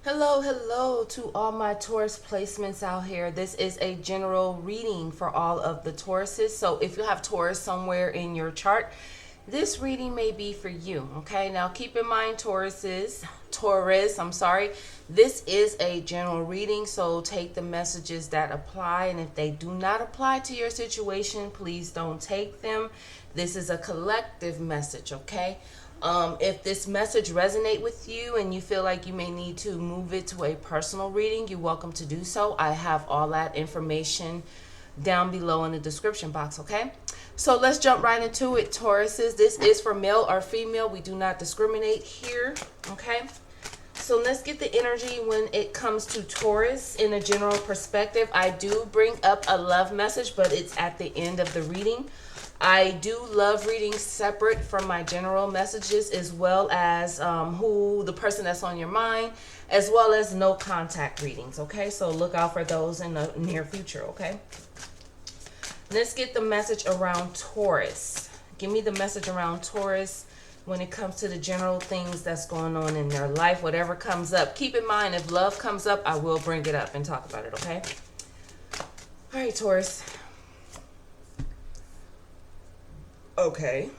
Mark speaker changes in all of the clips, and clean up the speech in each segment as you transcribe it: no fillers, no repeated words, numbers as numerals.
Speaker 1: Hello to all my Taurus placements out here. This is a general reading for all of the Tauruses. So if you have Taurus somewhere in your chart, this reading may be for you. Okay, now keep in mind, Taurus, I'm sorry. This is a general reading, so take the messages that apply. And if they do not apply to your situation, please don't take them. This is a collective message, okay? If this message resonate with you and you feel like you may need to move it to a personal reading, you're welcome to do so. I have all that information down below in the description box, okay? So let's jump right into it, Tauruses. This is for male or female. We do not discriminate here, okay? So let's get the energy when it comes to Taurus in a general perspective. I do bring up a love message, but it's at the end of the reading. I do love reading separate from my general messages, as well as who the person that's on your mind, as well as no contact readings, okay? So look out for those in the near future, okay? Let's get the message around Taurus. Give me the message around Taurus when it comes to the general things that's going on in their life. Whatever comes up, keep in mind, if love comes up, I will bring it up and talk about it, okay? All right, Taurus. Okay.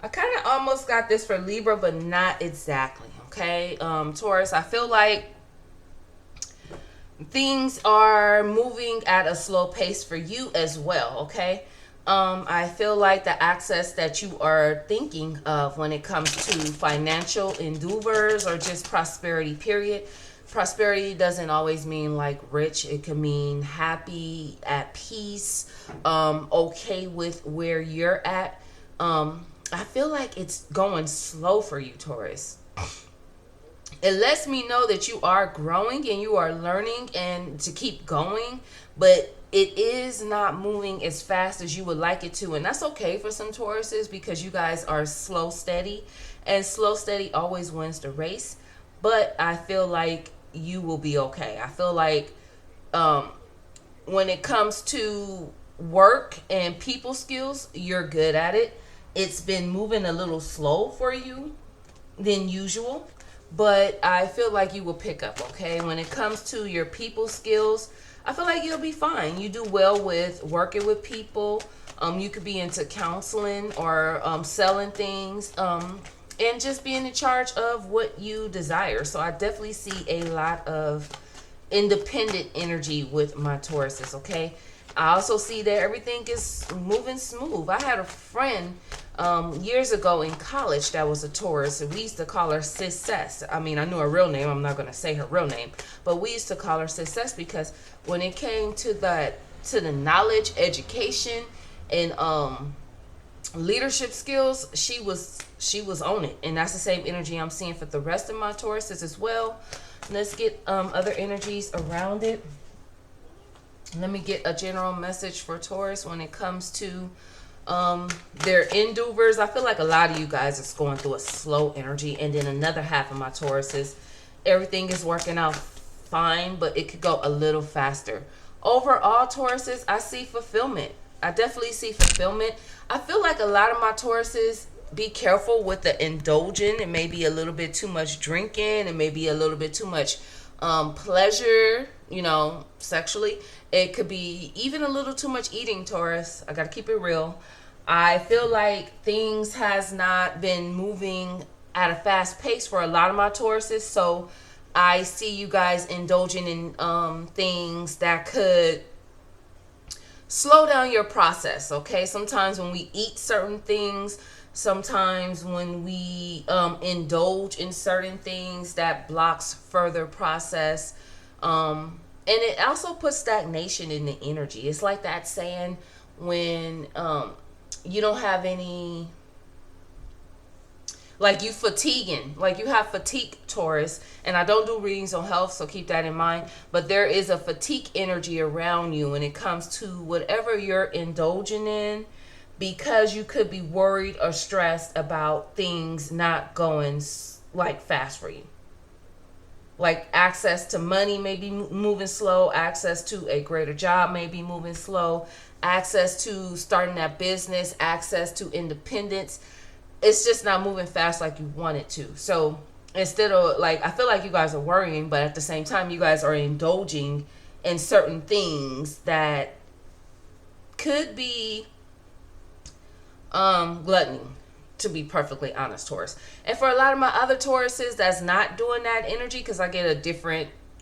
Speaker 1: I kind of almost got this for Libra, but not exactly. Okay. Taurus, I feel like things are moving at a slow pace for you as well. Okay. I feel like the access that you are thinking of when it comes to financial endeavors or just prosperity, period. Prosperity doesn't always mean like rich. It can mean happy, at peace, okay with where you're at. I feel like it's going slow for you, Taurus. It lets me know that you are growing and you are learning and to keep going, but it is not moving as fast as you would like it to. And that's okay for some Tauruses because you guys are slow, steady, and slow, steady always wins the race. But I feel like you will be okay. I feel like when it comes to work and people skills, you're good at it. It's been moving a little slow for you than usual, but I feel like you will pick up, okay? When it comes to your people skills, I feel like you'll be fine. You do well with working with people. You could be into counseling or selling things. And just being in charge of what you desire. So I definitely see a lot of independent energy with my Tauruses, okay? I also see that everything is moving smooth. I had a friend years ago in college that was a Taurus. We used to call her Success. I mean, I knew her real name. I'm not going to say her real name. But we used to call her Success because when it came to the knowledge, education, and leadership skills, she was on it. And that's the same energy I'm seeing for the rest of my Tauruses as well. Let's get other energies around it. Let me get a general message for Taurus when it comes to their endeavors. I feel like a lot of you guys is going through a slow energy, and then another half of my Tauruses, everything is working out fine, but it could go a little faster. Overall, Tauruses, I see fulfillment. I definitely see fulfillment. I feel like a lot of my Tauruses, be careful with the indulging. It may be a little bit too much drinking. It may be a little bit too much pleasure, sexually. It could be even a little too much eating, Taurus. I got to keep it real. I feel like things has not been moving at a fast pace for a lot of my Tauruses. So I see you guys indulging in things that could slow down your process, okay? Sometimes when we eat certain things, sometimes when we indulge in certain things, that blocks further process. And it also puts stagnation in the energy. It's like that saying when you don't have any, like you fatiguing, like you have fatigue, Taurus. And I don't do readings on health, so keep that in mind. But there is a fatigue energy around you when it comes to whatever you're indulging in, because you could be worried or stressed about things not going like fast for you. Like access to money may be moving slow, access to a greater job may be moving slow, access to starting that business, access to independence. it's just not moving fast like you want it to. So instead of like, I feel like you guys are worrying, but at the same time, you guys are indulging in certain things that could be gluttony, to be perfectly honest, Taurus. And for a lot of my other Tauruses that's not doing that energy, because I get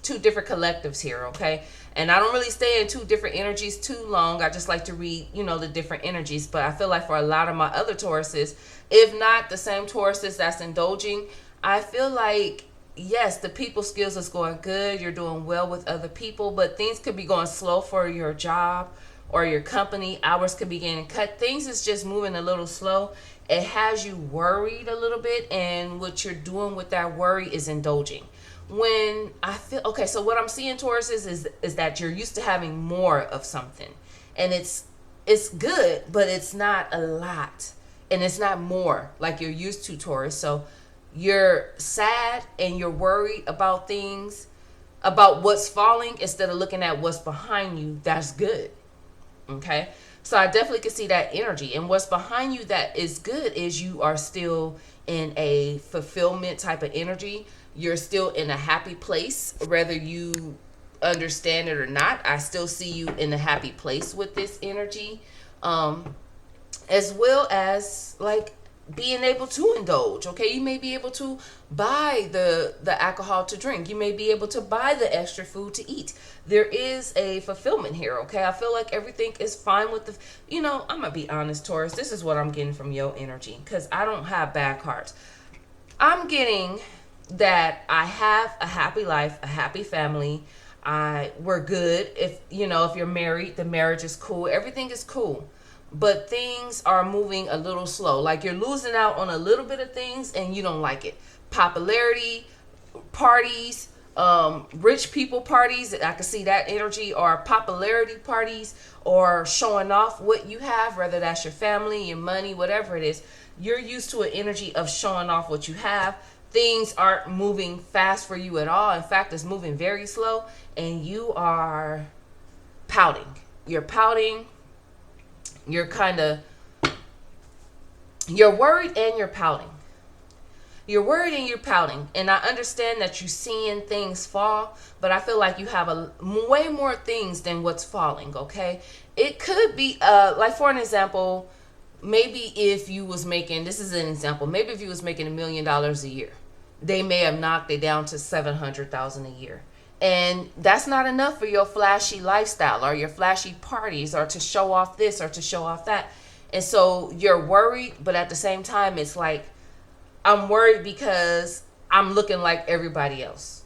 Speaker 1: two different collectives here, okay? And I don't really stay in two different energies too long. I just like to read, the different energies. But I feel like for a lot of my other Tauruses, if not the same Tauruses that's indulging, I feel like, yes, the people skills is going good. You're doing well with other people, but things could be going slow for your job or your company. Hours could be getting cut. Things is just moving a little slow. It has you worried a little bit, and what you're doing with that worry is indulging. When I feel, okay, so what I'm seeing, Taurus, is that you're used to having more of something, and it's good, but it's not a lot, and it's not more like you're used to, Taurus. So you're sad and you're worried about things, about what's falling, instead of looking at what's behind you. That's good. Okay, so I definitely can see that energy. And what's behind you that is good is you are still in a fulfillment type of energy. You're still in a happy place, whether you understand it or not. I still see you in a happy place with this energy, as well as like being able to indulge. Okay, you may be able to buy the alcohol to drink. You may be able to buy the extra food to eat. There is a fulfillment here. Okay, I feel like everything is fine with the, I'm gonna be honest, Taurus, this is what I'm getting from your energy, because I don't have bad cards. I'm getting that I have a happy life, a happy family. We're good. If you're married, the marriage is cool, everything is cool. But things are moving a little slow. Like you're losing out on a little bit of things and you don't like it. Popularity, parties, rich people parties, I can see that energy, or popularity parties, or showing off what you have, whether that's your family, your money, whatever it is. You're used to an energy of showing off what you have. Things aren't moving fast for you at all. In fact, it's moving very slow, and you are pouting. You're pouting. You're worried and you're pouting. You're worried and you're pouting. And I understand that you're seeing things fall, but I feel like you have way more things than what's falling, okay? It could be, like for an example, maybe if you was making, this is an example, maybe if you was making $1 million a year, they may have knocked it down to $700,000 a year. And that's not enough for your flashy lifestyle or your flashy parties or to show off this or to show off that. And so you're worried, but at the same time, it's like, I'm worried because I'm looking like everybody else.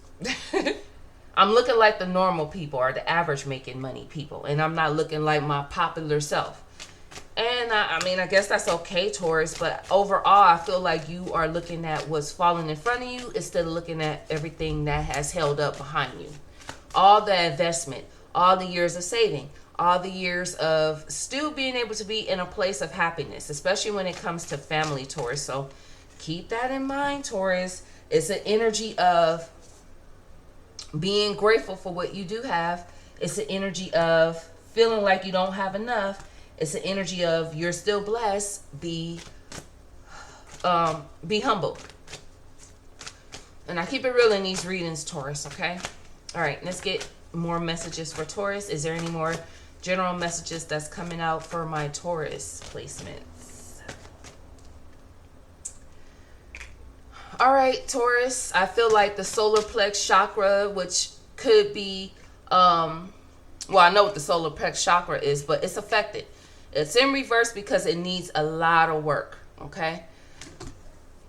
Speaker 1: I'm looking like the normal people or the average making money people. And I'm not looking like my popular self. And I guess that's okay, Taurus. But overall, I feel like you are looking at what's falling in front of you instead of looking at everything that has held up behind you. All the investment, all the years of saving, all the years of still being able to be in a place of happiness, especially when it comes to family, Taurus. So keep that in mind, Taurus. It's an energy of being grateful for what you do have. It's an energy of feeling like you don't have enough. It's an energy of you're still blessed. Be humble. And I keep it real in these readings, Taurus, okay? All right, let's get more messages for Taurus. Is there any more general messages that's coming out for my Taurus placements? All right, Taurus, I feel like the solar plex chakra, which could be, I know what the solar plex chakra is, but it's affected. It's in reverse because it needs a lot of work, okay?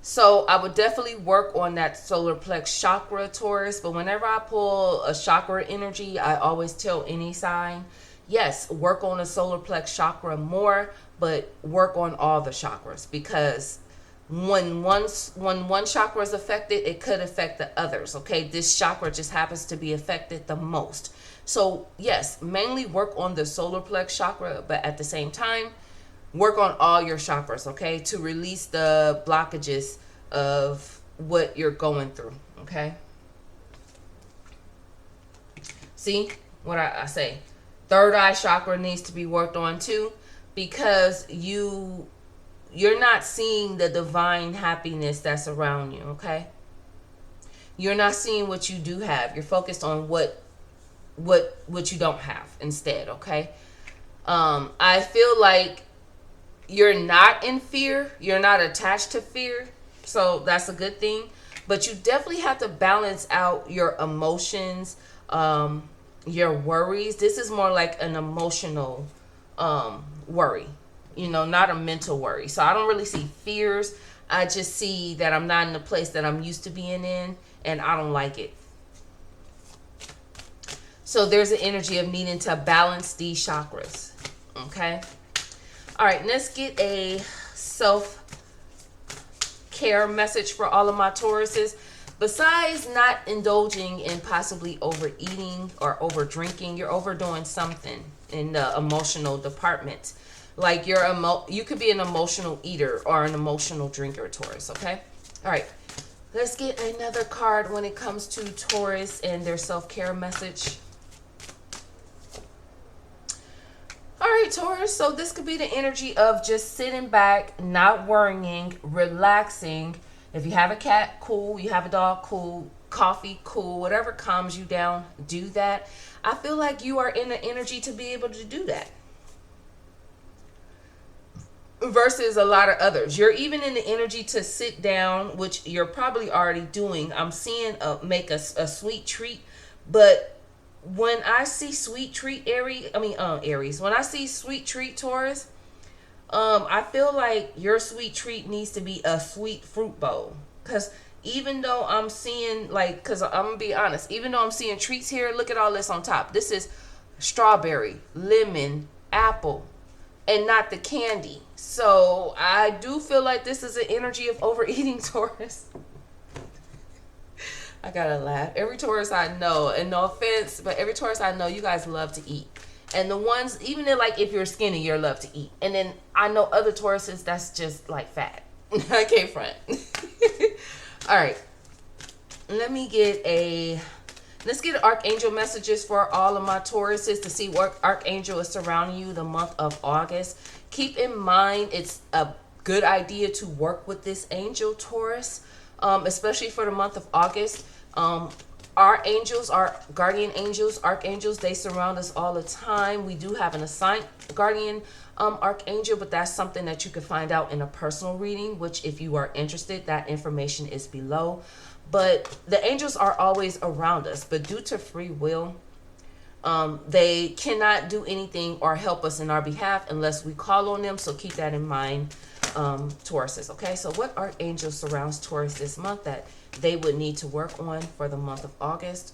Speaker 1: So I would definitely work on that solar plex chakra, Taurus. But whenever I pull a chakra energy, I always tell any sign, yes, work on the solar plex chakra more, but work on all the chakras, because when one chakra is affected, it could affect the others, okay? This chakra just happens to be affected the most. So yes, mainly work on the solar plex chakra, but at the same time, work on all your chakras, okay? To release the blockages of what you're going through, okay? See what I say? Third eye chakra needs to be worked on too, because you you're not seeing the divine happiness that's around you, okay? You're not seeing what you do have. You're focused on what you don't have instead, okay? I feel like you're not in fear. You're not attached to fear. So that's a good thing. But you definitely have to balance out your emotions, your worries. This is more like an emotional worry, not a mental worry. So I don't really see fears. I just see that I'm not in the place that I'm used to being in, and I don't like it. So there's an energy of needing to balance these chakras. Okay. All right, let's get a self-care message for all of my Tauruses. Besides not indulging in possibly overeating or over drinking, you're overdoing something in the emotional department. Like you could be an emotional eater or an emotional drinker, Taurus, okay? All right, let's get another card when it comes to Taurus and their self-care message. All right, Taurus, so this could be the energy of just sitting back, not worrying, relaxing. If you have a cat, cool. You have a dog, cool. Coffee, cool. Whatever calms you down, do that. I feel like you are in the energy to be able to do that versus a lot of others. You're even in the energy to sit down, which you're probably already doing. I'm seeing make a sweet treat, but when I see sweet treat Aries, when I see sweet treat Taurus, I feel like your sweet treat needs to be a sweet fruit bowl. Because even though I'm seeing, because I'm going to be honest, even though I'm seeing treats here, look at all this on top. This is strawberry, lemon, apple, and not the candy. So I do feel like this is an energy of overeating, Taurus. I gotta laugh. Every Taurus I know, and no offense, but every Taurus I know, you guys love to eat. And the ones, even if you're skinny, you love to eat. And then I know other Tauruses that's just like fat. I can't front. All right. Let's get Archangel messages for all of my Tauruses to see what Archangel is surrounding you the month of August. Keep in mind, it's a good idea to work with this angel, Taurus, especially for the month of August. Our angels, our guardian angels, archangels, they surround us all the time. We do have an assigned guardian archangel, but that's something that you can find out in a personal reading, which if you are interested, that information is below. But the angels are always around us, but due to free will, they cannot do anything or help us in our behalf unless we call on them. So keep that in mind, Tauruses. Okay, so what archangel surrounds Taurus this month that they would need to work on for the month of August?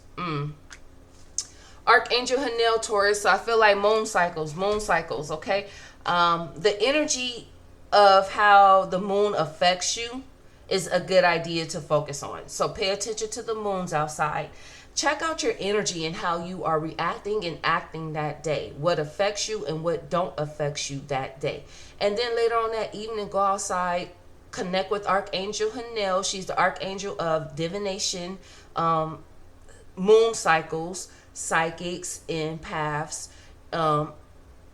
Speaker 1: Archangel Hanel, Taurus. So I feel like moon cycles, okay? The energy of how the moon affects you is a good idea to focus on. So pay attention to the moons outside. Check out your energy and how you are reacting and acting that day. What affects you and what don't affect you that day. And then later on that evening, go outside, connect with Archangel Hanel. She's the archangel of divination, moon cycles, psychics, empaths,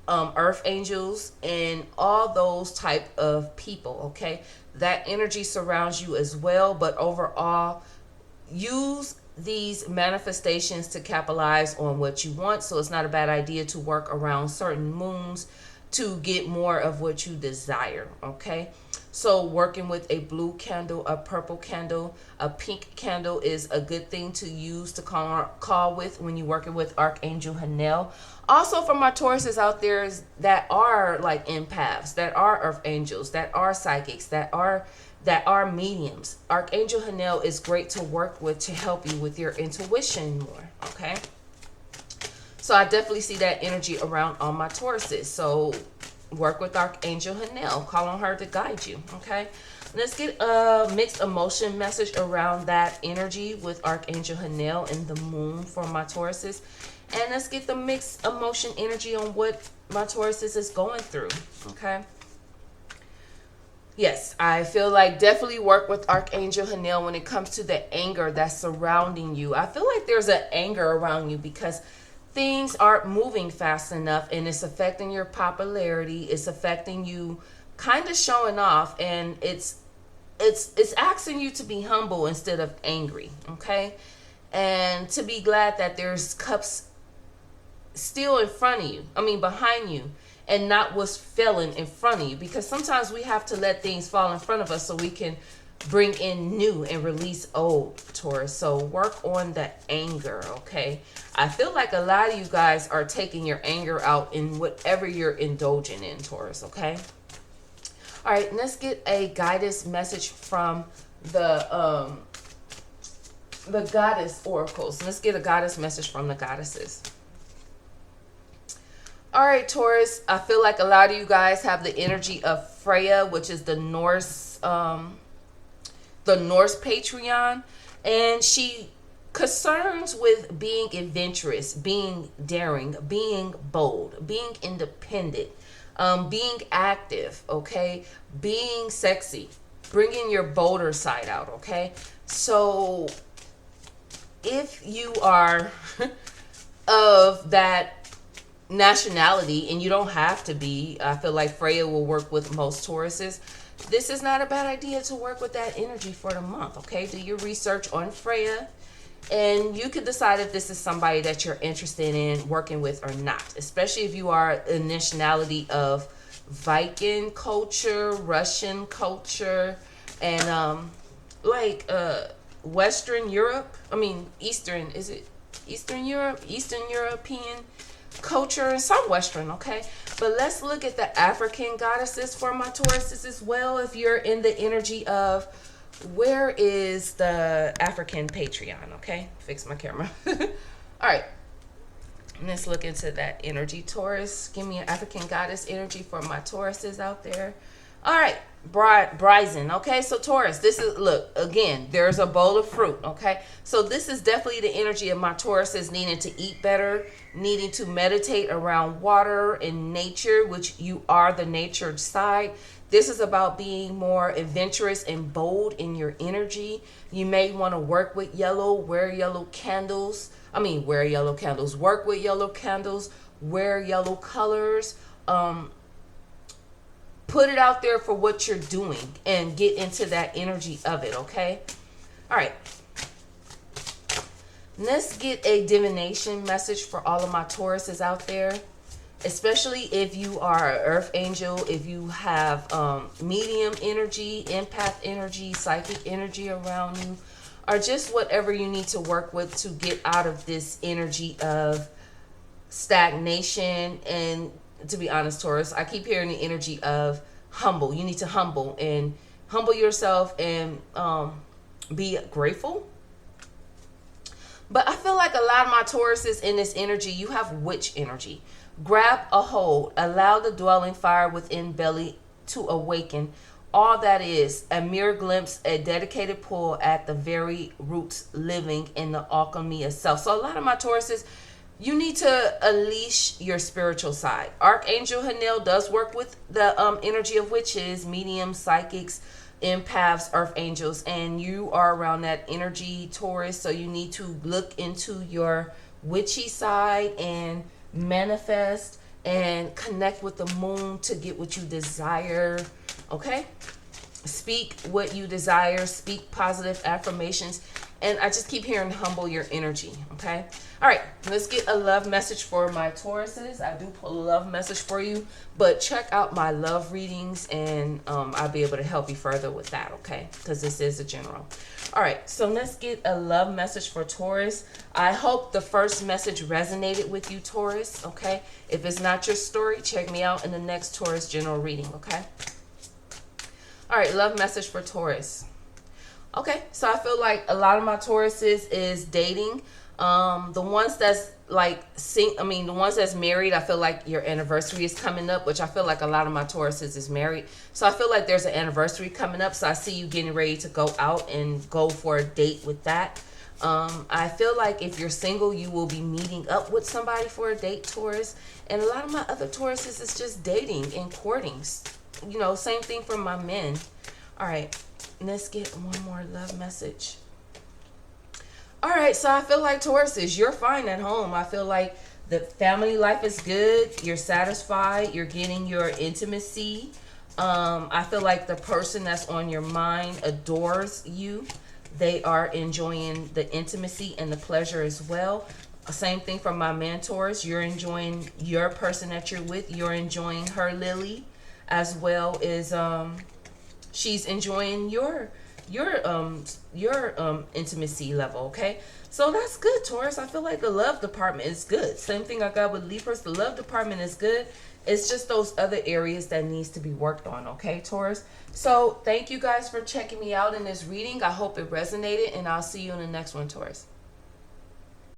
Speaker 1: earth angels, and all those type of people. Okay, that energy surrounds you as well. But overall, use these manifestations to capitalize on what you want. So it's not a bad idea to work around certain moons to get more of what you desire. Okay, so working with a blue candle, a purple candle, a pink candle is a good thing to use to call with when you're working with Archangel Hanel. Also for my Tauruses out there that are like empaths, that are earth angels, that are psychics, that are mediums, Archangel Hanel is great to work with to help you with your intuition more. Okay, so I definitely see that energy around all my Tauruses. So work with Archangel Hanel. Call on her to guide you. Okay, let's get a mixed emotion message around that energy with Archangel Hanel and the moon for my Tauruses. And let's get the mixed emotion energy on what my Tauruses is going through. Okay. Yes, I feel like definitely work with Archangel Hanel when it comes to the anger that's surrounding you. I feel like there's an anger around you because things aren't moving fast enough and it's affecting your popularity. It's affecting you kind of showing off, and it's asking you to be humble instead of angry, okay? And to be glad that there's cups still in front of you, behind you, and not what's falling in front of you, because sometimes we have to let things fall in front of us so we can bring in new and release old, Taurus. So work on the anger, okay? I feel like a lot of you guys are taking your anger out in whatever you're indulging in, Taurus, okay? All right, let's get a guidance message from the goddess oracles. Let's get a goddess message from the goddesses. All right, Taurus, I feel like a lot of you guys have the energy of Freya, which is the Norse Patreon, and she concerns with being adventurous, being daring, being bold, being independent, being active, okay, being sexy, bringing your bolder side out, okay? So if you are of that nationality, and you don't have to be, I feel like Freya will work with most Tauruses. This is not a bad idea to work with that energy for the month, okay? Do your research on Freya, and you can decide if this is somebody that you're interested in working with or not, especially if you are a nationality of Viking culture, Russian culture, and Western Europe. Eastern, is it Eastern Europe? Eastern European culture, and some Western, okay? But let's look at the African goddesses for my Tauruses as well. If you're in the energy of, where is the African Patreon, okay? Fix my camera. All right, let's look into that energy, Taurus. Give me an African goddess energy for my Tauruses out there. All right, Bryson, okay? So Taurus, this is, look, again, there's a bowl of fruit, okay? So this is definitely the energy of my Tauruses needing to eat better, needing to meditate around water and nature, which you are the nature side. This is about being more adventurous and bold in your energy. You may want to work with yellow, wear yellow candles. Wear yellow candles, work with yellow candles, wear yellow colors, put it out there for what you're doing and get into that energy of it, okay? All right. Let's get a divination message for all of my Tauruses out there, especially if you are an earth angel, if you have medium energy, empath energy, psychic energy around you, or just whatever you need to work with to get out of this energy of stagnation. And to be honest, Taurus, I keep hearing the energy of humble. You need to humble yourself and be grateful. But I feel like a lot of my Tauruses in this energy, you have witch energy. Grab a hold, allow the dwelling fire within belly to awaken. All that is a mere glimpse, a dedicated pull at the very roots living in the alchemy itself. So a lot of my Tauruses, you need to unleash your spiritual side. Archangel Hanel does work with the energy of witches, mediums, psychics, empaths, earth angels, and you are around that energy, Taurus. So you need to look into your witchy side and manifest and connect with the moon to get what you desire, okay? Speak what you desire, speak positive affirmations, and I just keep hearing humble your energy, okay? All right, let's get a love message for my Tauruses. I do pull a love message for you, but check out my love readings, and I'll be able to help you further with that, okay? Because this is a general. All right, so let's get a love message for Taurus. I hope the first message resonated with you, Taurus, okay? If it's not your story, check me out in the next Taurus general reading, okay? All right, love message for Taurus. Okay, so I feel like a lot of my Tauruses is dating. The ones that's the ones that's married, I feel like your anniversary is coming up, which I feel like a lot of my Tauruses is married. So I feel like there's an anniversary coming up. So I see you getting ready to go out and go for a date with that. I feel like if you're single, you will be meeting up with somebody for a date, Taurus. And a lot of my other Tauruses is just dating and courting. You know, same thing for my men. All right, let's get one more love message. All right, so I feel like Tauruses, you're fine at home. I feel like the family life is good. You're satisfied. You're getting your intimacy. I feel like the person that's on your mind adores you. They are enjoying the intimacy and the pleasure as well. Same thing from my mentors. You're enjoying your person that you're with. You're enjoying her, Lily, as well as she's enjoying your intimacy level. Okay, so that's good, Taurus. I feel like the love department is good. Same thing I got with Libras. The love department is good. It's just those other areas that needs to be worked on. Okay, Taurus. So thank you guys for checking me out in this reading. I hope it resonated, and I'll see you in the next one, Taurus.